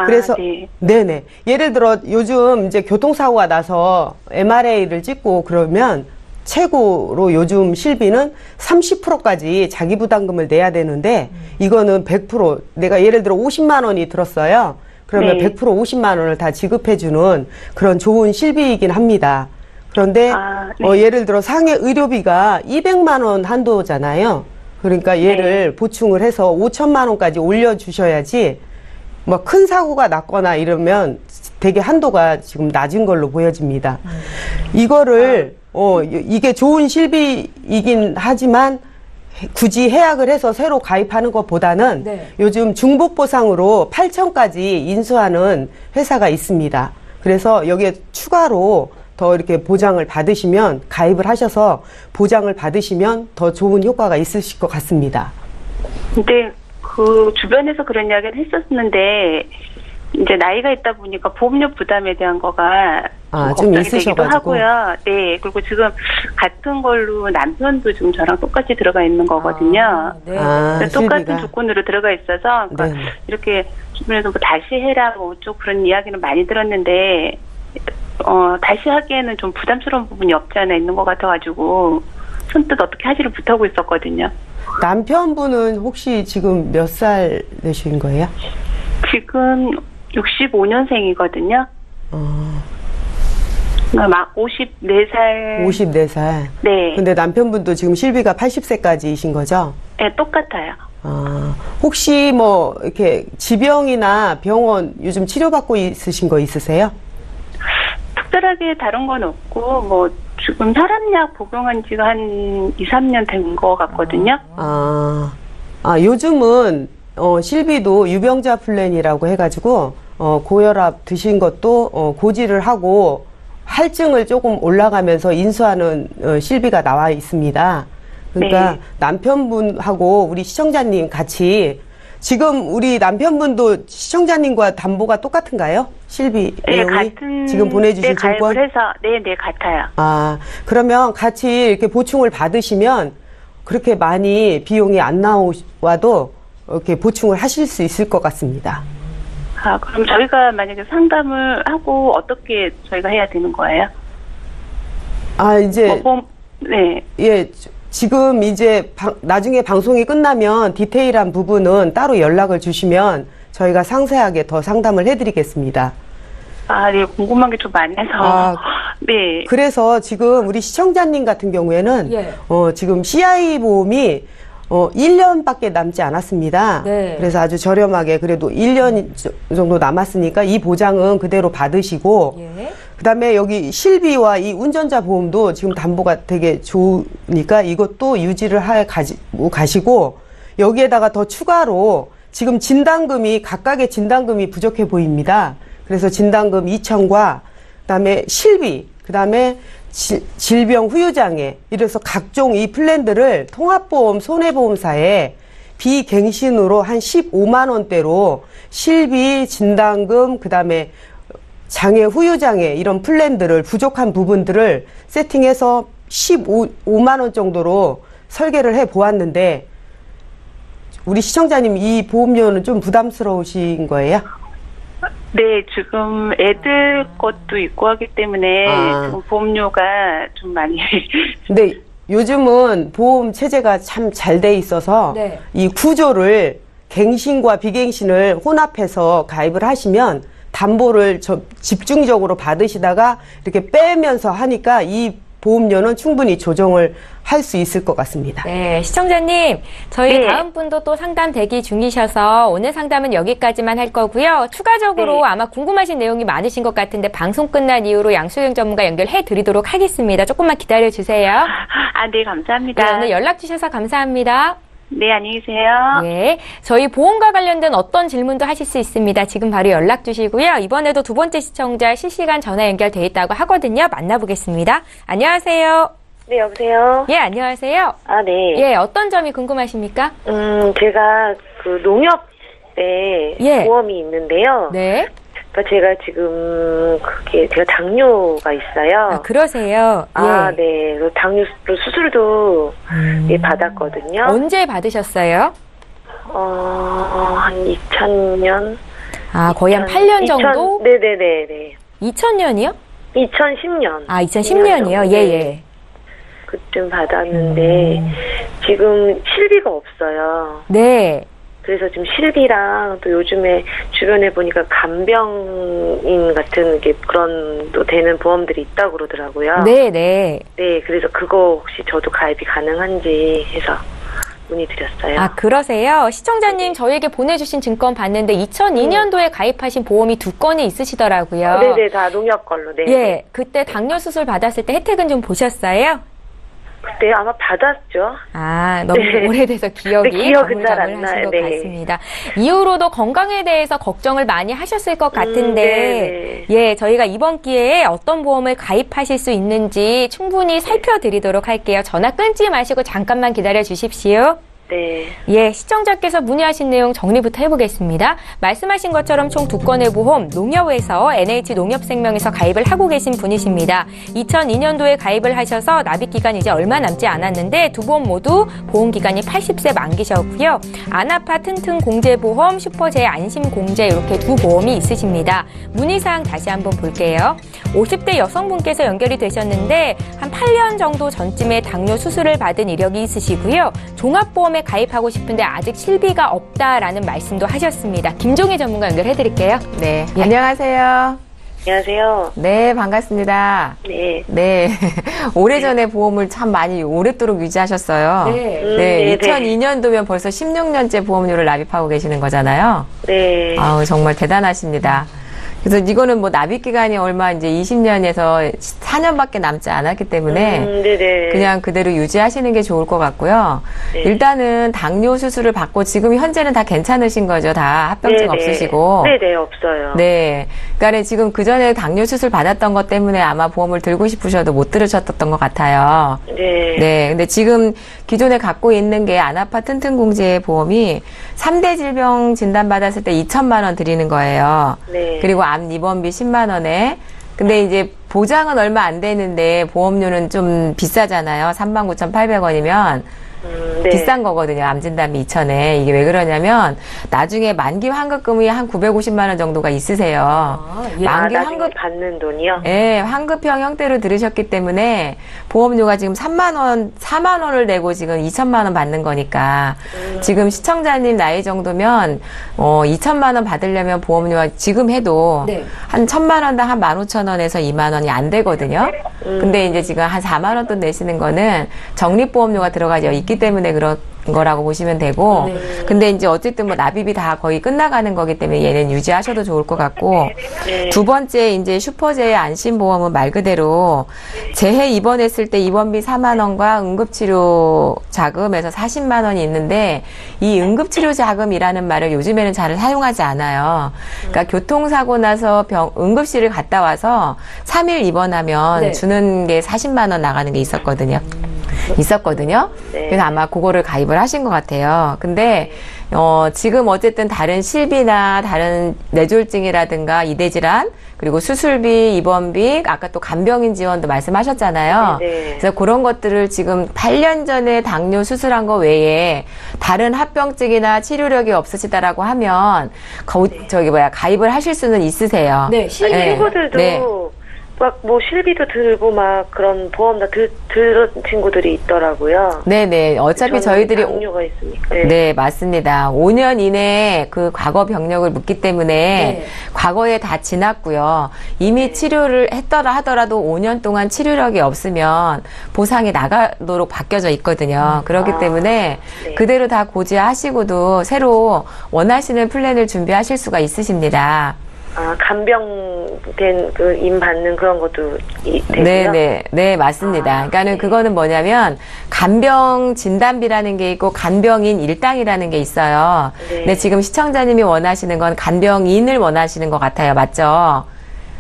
그래서
네.
네네. 예를 들어 요즘 이제 교통사고가 나서 MRA를 찍고 그러면 최고로 요즘 실비는 30%까지 자기 부담금을 내야 되는데 이거는 100% 내가 예를 들어 50만 원이 들었어요. 그러면
네.
100% 50만 원을 다 지급해주는 그런 좋은 실비이긴 합니다. 그런데
네.
예를 들어 상해 의료비가 200만 원 한도잖아요. 그러니까 얘를 보충을 해서 5천만 원까지 올려주셔야지 뭐 큰 사고가 났거나 이러면 되게 한도가 지금 낮은 걸로 보여집니다. 이거를 이게 좋은 실비이긴 하지만 굳이 해약을 해서 새로 가입하는 것보다는
네.
요즘 중복보상으로 8천까지 인수하는 회사가 있습니다. 그래서 여기에 추가로 더 이렇게 보장을 받으시면 가입을 하셔서 보장을 받으시면 더 좋은 효과가 있으실 것 같습니다.
근데 그 주변에서 그런 이야기를 했었는데 이제 나이가 있다 보니까 보험료 부담에 대한 거가
좀
걱정이
있으셔가지고.
되기도 하고요. 네, 그리고 지금 같은 걸로 남편도 지금 저랑 똑같이 들어가 있는 거거든요.
네.
똑같은
실비가.
조건으로 들어가 있어서 그러니까
네.
이렇게 주변에서 뭐 다시 해라 뭐 쪽 그런 이야기는 많이 들었는데 다시 하기에는 좀 부담스러운 부분이 없지 않아 있는 것 같아가지고 선뜻 어떻게 하지를 못하고 있었거든요.
남편분은 혹시 지금 몇 살 되신 거예요?
지금 65년생이거든요. 막 54살.
54살.
네.
근데 남편분도 지금 실비가 80세까지이신 거죠?
네, 똑같아요.
혹시 뭐 이렇게 지병이나 병원 요즘 치료받고 있으신 거 있으세요?
특별하게 다른 건 없고 뭐 지금 혈압약 복용한 지가 한 2, 3년 된 거 같거든요.
요즘은 실비도 유병자 플랜이라고 해가지고 고혈압 드신 것도 고지를 하고 할증을 조금 올라가면서 인수하는 실비가 나와 있습니다. 그러니까
네.
남편분하고 우리 시청자님 같이 지금 우리 남편분도 시청자님과 담보가 똑같은가요? 실비
네,
내용이
같은
지금 보내주신
가입을
증권?
해서 네, 같아요.
그러면 같이 이렇게 보충을 받으시면 그렇게 많이 비용이 안 나와도 이렇게 보충을 하실 수 있을 것 같습니다.
그럼 저희가 만약에 상담을 하고 어떻게 저희가 해야 되는 거예요?
이제
네.
예, 지금 이제 나중에 방송이 끝나면 디테일한 부분은 따로 연락을 주시면 저희가 상세하게 더 상담을 해드리겠습니다.
네, 궁금한 게 좀 많아서. 네.
그래서 지금 우리 시청자님 같은 경우에는
예.
지금 CI 보험이 1년밖에 남지 않았습니다.
네.
그래서 아주 저렴하게 그래도 1년 정도 남았으니까 이 보장은 그대로 받으시고
예.
그다음에 여기 실비와 이 운전자 보험도 지금 담보가 되게 좋으니까 이것도 유지를 가지고 가시고 여기에다가 더 추가로 지금 진단금이 각각의 진단금이 부족해 보입니다. 그래서 진단금 2천과 그다음에 실비 그다음에 질병 후유장애 이래서 각종 이 플랜들을 통합보험 손해보험사에 비갱신으로 한 15만 원대로 실비 진단금 그다음에 장애 후유장애 이런 플랜들을 부족한 부분들을 세팅해서 15만 원 정도로 설계를 해 보았는데 우리 시청자님 이 보험료는 좀 부담스러우신 거예요?
네, 지금 애들 것도 있고 하기 때문에 좀 보험료가 좀 많이.
근데 요즘은 보험 체제가 참 잘 돼 있어서
네.
이 구조를 갱신과 비갱신을 혼합해서 가입을 하시면 담보를 집중적으로 받으시다가 이렇게 빼면서 하니까 이 보험료는 충분히 조정을 할 수 있을 것 같습니다.
네, 시청자님, 저희
네.
다음 분도 또 상담 대기 중이셔서 오늘 상담은 여기까지만 할 거고요. 추가적으로
네.
아마 궁금하신 내용이 많으신 것 같은데 방송 끝난 이후로 양수영 전문가 연결해 드리도록 하겠습니다. 조금만 기다려 주세요.
네, 감사합니다.
네, 오늘 연락 주셔서 감사합니다.
네, 안녕히 계세요.
네, 저희 보험과 관련된 어떤 질문도 하실 수 있습니다. 지금 바로 연락 주시고요. 이번에도 두 번째 시청자 실시간 전화 연결돼 있다고 하거든요. 만나보겠습니다. 안녕하세요.
네, 여보세요?
예, 안녕하세요.
네.
예, 어떤 점이 궁금하십니까?
제가 그 농협 때
예.
보험이 있는데요.
네.
그러니까 제가 지금 제가 당뇨가 있어요.
아, 그러세요?
아,
예.
네. 당뇨 수술도 예, 받았거든요.
언제 받으셨어요?
한 2000년.
아, 거의 한 8년 정도?
네네네.
2000년이요?
2010년.
아, 2010년이요? 예, 예.
그쯤 받았는데, 지금 실비가 없어요.
네.
그래서 지금 실비랑 또 요즘에 주변에 보니까 간병인 같은 게 그런 또 되는 보험들이 있다고 그러더라고요.
네, 네.
네, 그래서 그거 혹시 저도 가입이 가능한지 해서 문의드렸어요.
아, 그러세요? 시청자님 저희에게 보내주신 증권 봤는데 2002년도에 가입하신 보험이 2건이 있으시더라고요.
네네, 다 농협 걸로, 네.
예, 그때 당뇨 수술 받았을 때 혜택은 좀 보셨어요?
그때 아마 받았죠.
아, 너무
네.
오래돼서 기억이
네, 기억은 잘 안
가물가물하신
나요.
것
네.
같습니다. 이후로도 건강에 대해서 걱정을 많이 하셨을 것 같은데, 예, 저희가 이번 기회에 어떤 보험을 가입하실 수 있는지 충분히 살펴드리도록 할게요. 전화 끊지 마시고 잠깐만 기다려 주십시오.
네.
예, 시청자께서 문의하신 내용 정리부터 해보겠습니다. 말씀하신 것처럼 총 2건의 보험, 농협에서 NH농협생명에서 가입을 하고 계신 분이십니다. 2002년도에 가입을 하셔서 납입기간이 이제 얼마 남지 않았는데 두 보험 모두 보험기간이 80세 만기셨고요. 안아파 튼튼공제보험, 슈퍼제 안심공제 이렇게 두 보험이 있으십니다. 문의사항 다시 한번 볼게요. 50대 여성분께서 연결이 되셨는데 한 8년 정도 전쯤에 당뇨 수술을 받은 이력이 있으시고요. 종합보험에 가입하고 싶은데 아직 실비가 없다라는 말씀도 하셨습니다. 김종희 전문가 연결해드릴게요.
네.
예.
안녕하세요.
안녕하세요.
네, 반갑습니다.
네.
네. 오래전에 보험을 참 많이 오랫도록 유지하셨어요.
네.
네.
네.
2002년도면 벌써 16년째 보험료를 납입하고 계시는 거잖아요.
네.
아우, 정말 대단하십니다. 그래서 이거는 뭐 납입 기간이 얼마 이제 20년에서 4년밖에 남지 않았기 때문에
네네.
그냥 그대로 유지하시는 게 좋을 것 같고요.
네.
일단은 당뇨 수술을 받고 지금 현재는 다 괜찮으신 거죠? 다 합병증
네네.
없으시고.
네네, 없어요.
네. 그러니까 지금 그 전에 당뇨 수술 받았던 것 때문에 아마 보험을 들고 싶으셔도 못 들으셨던 것 같아요.
네.
네. 근데 지금 기존에 갖고 있는 게 안아파 튼튼공제 보험이 3대 질병 진단받았을 때 2천만 원 드리는 거예요.
네.
그리고 암 입원비 10만 원에. 근데 이제 보장은 얼마 안 되는데 보험료는 좀 비싸잖아요. 39,800원이면.
네.
비싼 거거든요. 암진단비 2,000에. 이게 왜 그러냐면 나중에 만기 환급금이 한 950만 원 정도가 있으세요.
예.
만기
나중에
환급
받는 돈이요?
예, 환급형 형태로 들으셨기 때문에 보험료가 지금 3만 원, 4만 원을 내고 지금 2천만 원 받는 거니까 지금 시청자님 나이 정도면 2천만 원 받으려면 보험료가 지금 해도
네.
한 1,000만 원당 한 15,000원에서 2만 원이 안 되거든요. 근데 이제 지금 한 4만 원 돈 내시는 거는 적립보험료가 들어가 있기 때문에 그런 거라고 보시면 되고 근데 이제 어쨌든 뭐 납입이 다 거의 끝나가는 거기 때문에 얘는 유지하셔도 좋을 것 같고 두 번째 이제 슈퍼제의 안심보험은 말 그대로 재해 입원했을 때 입원비 4만 원과 응급치료 자금에서 40만 원이 있는데 이 응급치료 자금이라는 말을 요즘에는 잘 사용하지 않아요. 그러니까 교통사고 나서 응급실을 갔다 와서 3일 입원하면
네.
주는 게 40만 원 나가는 게 있었거든요.
네.
그래서 아마 그거를 가입을 하신 것 같아요. 근데 지금 어쨌든 다른 실비나 다른 뇌졸중이라든가 이대질환 그리고 수술비, 입원비, 아까 또 간병인 지원도 말씀하셨잖아요.
네.
그래서 그런 것들을 지금 8년 전에 당뇨 수술한 거 외에 다른 합병증이나 치료력이 없으시다라고 하면 가입을 하실 수는 있으세요.
네,
아니,
네.
친구들도
네.
막 뭐 실비도 들고 막 그런 보험 다 들은 친구들이 있더라고요.
네네. 어차피
저는
저희들이
당뇨가 있으니까.
네, 맞습니다. 5년 이내에 그 과거 병력을 묻기 때문에
네.
과거에 다 지났고요. 이미 치료를 했더라 하더라도 5년 동안 치료력이 없으면 보상이 나가도록 바뀌어져 있거든요. 그렇기 때문에
네.
그대로 다 고지하시고도 새로 원하시는 플랜을 준비하실 수가 있으십니다.
아, 간병된 그 임 받는 그런 것도 되고요.
네, 맞습니다. 그러니까는 그거는 뭐냐면 간병 진단비라는 게 있고 간병인 일당이라는 게 있어요.
네.
근데 지금 시청자님이 원하시는 건 간병인을 원하시는 것 같아요. 맞죠?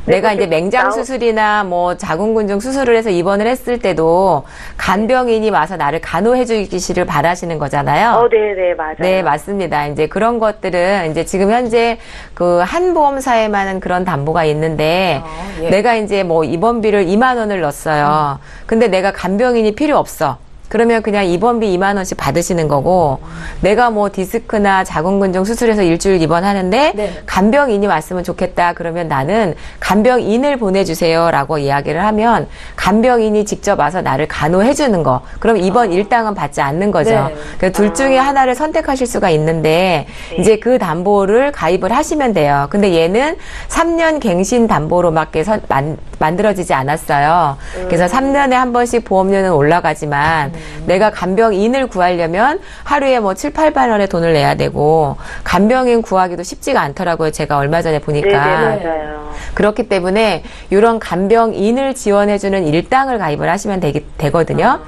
내가 이제 맹장 수술이나 뭐 자궁근종 수술을 해서 입원을 했을 때도 간병인이 와서 나를 간호해 주기를 바라시는 거잖아요.
네, 맞아요.
네, 맞습니다. 이제 그런 것들은 이제 지금 현재 그 한 보험사에만은 그런 담보가 있는데
예.
내가 이제 뭐 입원비를 2만 원을 넣었어요. 근데 내가 간병인이 필요 없어. 그러면 그냥 입원비 2만 원씩 받으시는 거고 내가 뭐 디스크나 자궁근종 수술해서 일주일 입원하는데
네.
간병인이 왔으면 좋겠다. 그러면 나는 간병인을 보내주세요라고 이야기를 하면 간병인이 직접 와서 나를 간호해 주는 거. 그럼 입원 일당은 받지 않는 거죠.
네.
그러니까 둘 중에 하나를 선택하실 수가 있는데 이제 그 담보를 가입을 하시면 돼요. 근데 얘는 3년 갱신 담보로밖에 만들어지지 않았어요. 그래서 3년에 한 번씩 보험료는 올라가지만 내가 간병인을 구하려면 하루에 뭐 7, 8만 원의 돈을 내야 되고 간병인 구하기도 쉽지가 않더라고요. 제가 얼마 전에 보니까.
네, 맞아요.
그렇기 때문에 이런 간병인을 지원해주는 일당을 가입을 하시면 되거든요.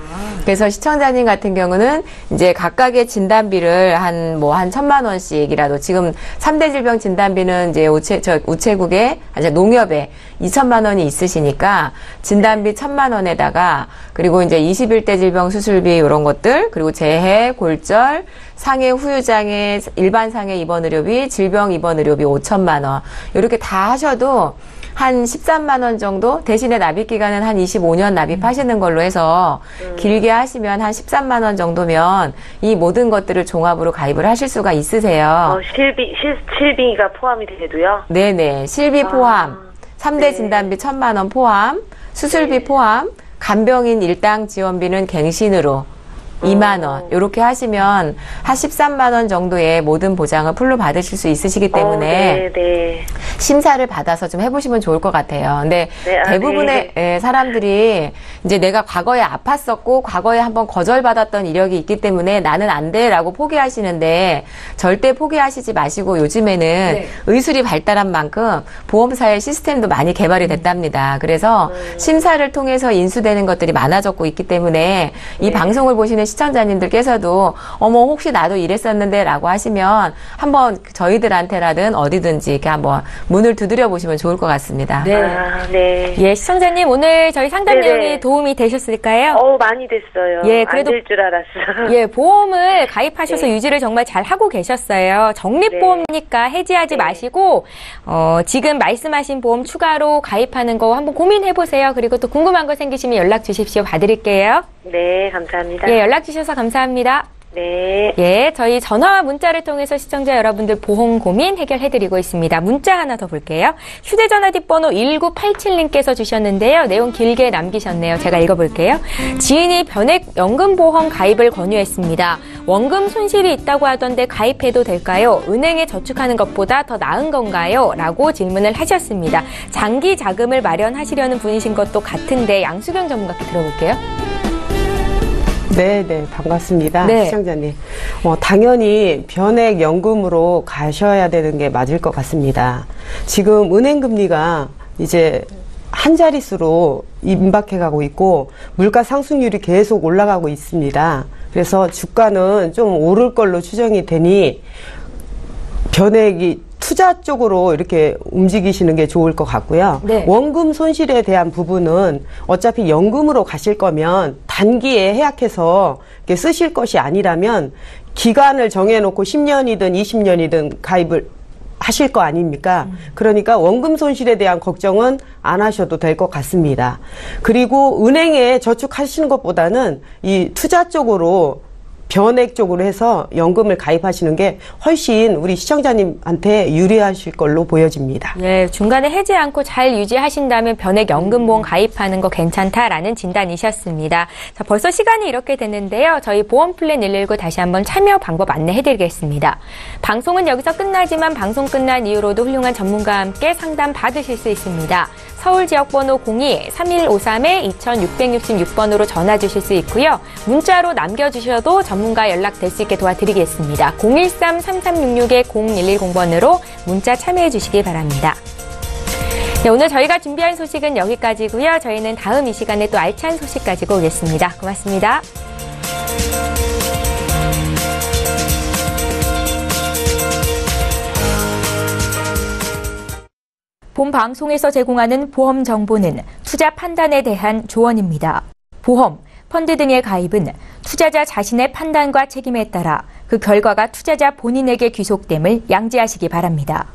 그래서 시청자님 같은 경우는 이제 각각의 진단비를 한 1,000만 원씩이라도 지금 3대 질병 진단비는 이제 우체국에, 농협에 2,000만 원이 있으시니까 진단비 1,000만 원에다가 그리고 이제 21대 질병 수술비 이런 것들 그리고 재해, 골절, 상해, 후유장애, 일반 상해 입원 의료비, 질병 입원 의료비 5,000만 원 이렇게 다 하셔도 한 13만 원 정도 대신에 납입 기간은 한 25년 납입하시는 걸로 해서 길게 하시면 한 13만 원 정도면 이 모든 것들을 종합으로 가입을 하실 수가 있으세요.
실비가 포함이 돼도요?
네네. 실비 포함, 3대 진단비 1,000만 원 포함, 수술비 포함, 간병인 일당 지원비는 갱신으로 2만 원 이렇게 하시면 한 13만 원 정도의 모든 보장을 풀로 받으실 수 있으시기 때문에 심사를 받아서 좀 해보시면 좋을 것 같아요. 근데 대부분의 사람들이 이제 내가 과거에 아팠었고 과거에 한번 거절받았던 이력이 있기 때문에 나는 안 돼라고 포기하시는데 절대 포기하시지 마시고 요즘에는 의술이 발달한 만큼 보험사의 시스템도 많이 개발이 됐답니다. 그래서 심사를 통해서 인수되는 것들이 많아졌고 있기 때문에 이 방송을 보시는 시청자님들께서도 혹시 나도 이랬었는데 라고 하시면 한번 저희들한테라든 어디든지 이렇게 한번 문을 두드려 보시면 좋을 것 같습니다.
네. 예, 시청자님 오늘 저희 상담 내용이 도움이 되셨을까요?
많이 됐어요.
예, 그래도
안 될 줄 알았어.
예, 보험을 가입하셔서 유지를 정말 잘 하고 계셨어요. 적립보험이니까 해지하지 마시고 지금 말씀하신 보험 추가로 가입하는 거 한번 고민해 보세요. 그리고 또 궁금한 거 생기시면 연락 주십시오. 봐드릴게요.
네, 감사합니다.
예, 연락 주셔서 감사합니다.
네.
예, 저희 전화와 문자를 통해서 시청자 여러분들 보험 고민 해결해드리고 있습니다. 문자 하나 더 볼게요. 휴대전화 뒷번호 1987님께서 주셨는데요. 내용 길게 남기셨네요. 제가 읽어볼게요. 지인이 변액연금보험 가입을 권유했습니다. 원금 손실이 있다고 하던데 가입해도 될까요? 은행에 저축하는 것보다 더 나은 건가요? 라고 질문을 하셨습니다. 장기 자금을 마련하시려는 분이신 것도 같은데 양수경 전문가께 들어볼게요.
네, 반갑습니다. 시청자님. 당연히 변액연금으로 가셔야 되는 게 맞을 것 같습니다. 지금 은행 금리가 이제 한 자릿수로 임박해 가고 있고 물가 상승률이 계속 올라가고 있습니다. 그래서 주가는 좀 오를 걸로 추정이 되니 변액이 투자 쪽으로 이렇게 움직이시는 게 좋을 것 같고요. 원금 손실에 대한 부분은 어차피 연금으로 가실 거면 단기에 해약해서 이렇게 쓰실 것이 아니라면 기간을 정해놓고 10년이든 20년이든 가입을 하실 거 아닙니까? 그러니까 원금 손실에 대한 걱정은 안 하셔도 될 것 같습니다. 그리고 은행에 저축하시는 것보다는 이 투자 쪽으로 변액 쪽으로 해서 연금을 가입하시는 게 훨씬 우리 시청자님한테 유리하실 걸로 보여집니다.
예, 중간에 해지 않고 잘 유지하신다면 변액 연금보험 가입하는 거 괜찮다라는 진단이셨습니다. 자, 벌써 시간이 이렇게 됐는데요. 저희 보험플랜 119 다시 한번 참여 방법 안내해드리겠습니다. 방송은 여기서 끝나지만 방송 끝난 이후로도 훌륭한 전문가와 함께 상담 받으실 수 있습니다. 서울 지역번호 02-3153-2666번으로 전화 주실 수 있고요. 문자로 남겨주셔도 전문가 연락될 수 있게 도와드리겠습니다. 013-3366-0110번으로 문자 참여해 주시기 바랍니다. 네, 오늘 저희가 준비한 소식은 여기까지고요. 저희는 다음 이 시간에 또 알찬 소식 가지고 오겠습니다. 고맙습니다. 본 방송에서 제공하는 보험 정보는 투자 판단에 대한 조언입니다. 보험, 펀드 등의 가입은 투자자 자신의 판단과 책임에 따라 그 결과가 투자자 본인에게 귀속됨을 양지하시기 바랍니다.